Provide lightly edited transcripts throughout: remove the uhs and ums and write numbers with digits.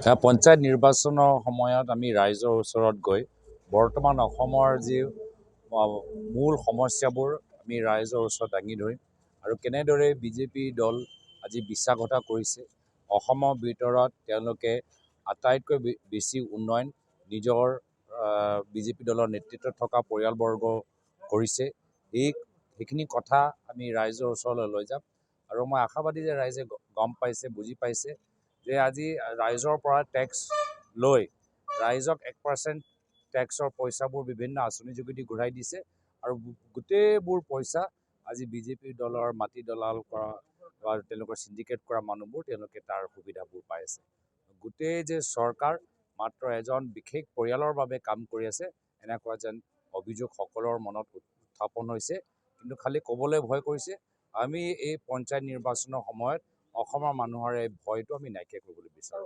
পঞ্চায়ত নিৰ্বাচনৰ সময়ত আমি ৰাইজৰ ওচৰত গৈ বৰ্তমান অসমৰ যি মূল সমস্যাবোৰ আমি ৰাইজৰ ওচৰত দাঙি ধৰিম আৰু কেনেদৰে বিজেপি দল আজি বিশ্বাসঘাত কৰিছে। অসমৰ ভিতৰত তেওঁলোকে আটাইতকৈ বেছি উন্নয়ন নিজৰ বিজেপি দলৰ নেতৃত্বত থকা পৰিয়ালবৰ্গ কৰিছে। সেইখিনি কথা আমি ৰাইজৰ ওচৰলৈ লৈ যাম আৰু মই আশাবাদী যে ৰাইজে গম পাইছে, বুজি পাইছে যে আজি ৰাইজৰ পৰা টেক্স লৈ ৰাইজক 1% টেক্সৰ পইচাবোৰ বিভিন্ন আঁচনি যোগেদি ঘূৰাই দিছে আৰু গোটেইবোৰ পইচা আজি বিজেপি দলৰ মাটি দলাল কৰা বা তেওঁলোকৰ চিণ্ডিকেট কৰা মানুহবোৰ তেওঁলোকে তাৰ সুবিধাবোৰ পাই আছে। গোটেই যে চৰকাৰ মাত্ৰ এজন বিশেষ পৰিয়ালৰ বাবে কাম কৰি আছে এনেকুৱা যেন অভিযোগ সকলৰ মনত উত্থাপন হৈছে, কিন্তু খালি ক'বলৈ ভয় কৰিছে। আমি এই পঞ্চায়ত নিৰ্বাচনৰ সময়ত অসমৰ মানুহৰ এই ভয়টো আমি নাইকিয়া কৰিবলৈ বিচাৰোঁ।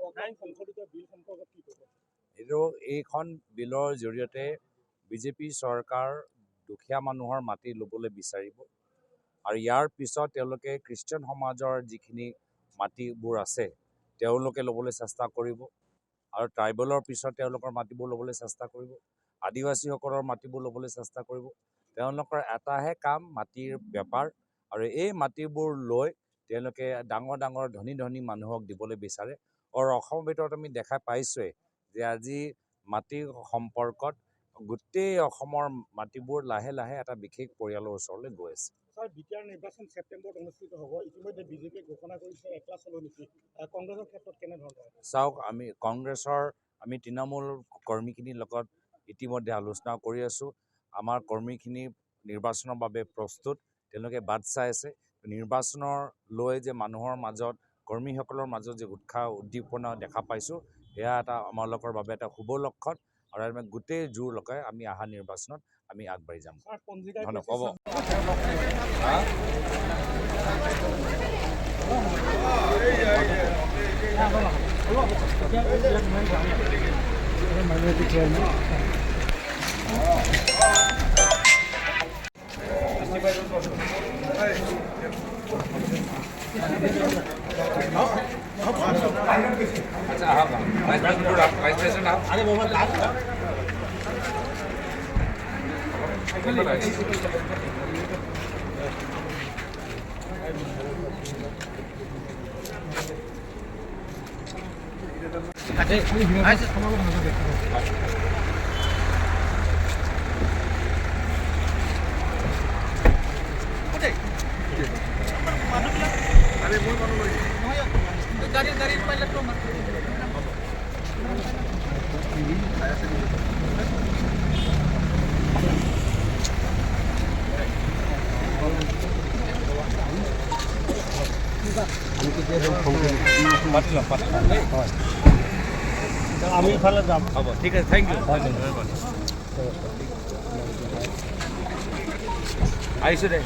এইখন বিলৰ জৰিয়তে বিজেপি চৰকাৰ দুখীয়া মানুহৰ মাটি ল'বলৈ বিচাৰিব আৰু ইয়াৰ পিছত তেওঁলোকে খ্ৰীষ্টান সমাজৰ যিখিনি মাটিবোৰ আছে তেওঁলোকে ল'বলৈ চেষ্টা কৰিব আৰু ট্ৰাইবেলৰ পিছত তেওঁলোকৰ মাটিবোৰ ল'বলৈ চেষ্টা কৰিব, আদিবাসীসকলৰ মাটিবোৰ ল'বলৈ চেষ্টা কৰিব। তেওঁলোকৰ এটাহে কাম মাটিৰ বেপাৰ আৰু এই মাটিবোৰ লৈ তেওঁলোকে ডাঙৰ ডাঙৰ ধনী ধনী মানুহক দিবলৈ বিচাৰে আৰু অসমৰ ভিতৰত আমি দেখা পাইছোঁৱেই যে আজি মাটিৰ সম্পৰ্কত গোটেই অসমৰ মাটিবোৰ লাহে লাহে এটা বিশেষ পৰিয়ালৰ ওচৰলৈ গৈ আছে। বিটিআৰ নিৰ্বাচন ছেপ্টেম্বৰত অনুষ্ঠিত হ'ব। ইতিমধ্যে বিজেপিয়ে ঘোষণা কৰিছে 1 লাখ নেকি কংগ্ৰেছৰ ক্ষেত্ৰত কেনেধৰণৰ? চাওক, আমি তৃণমূল কৰ্মীখিনিৰ লগত ইতিমধ্যে আলোচনা কৰি আছোঁ। আমাৰ কৰ্মীখিনি নিৰ্বাচনৰ বাবে প্ৰস্তুত, তেওঁলোকে বাট চাই আছে। নিৰ্বাচনৰ লৈ যে মানুহৰ মাজত কৰ্মীসকলৰ মাজত যে উৎসাহ উদ্দীপনা দেখা পাইছোঁ, এয়া এটা আমালোকৰ বাবে এটা শুভ লক্ষণ আৰু আমি গোটেই জোৰ লগাই আমি অহা নিৰ্বাচনত আমি আগবাঢ়ি যাম। अच्छा, हाँ वाइस प्रेसिडेंट आप अरे मोहम्मद আমি ইফালে যাম। হ'ব, ঠিক আছে, থেংক ইউ। আহিছোঁ দে।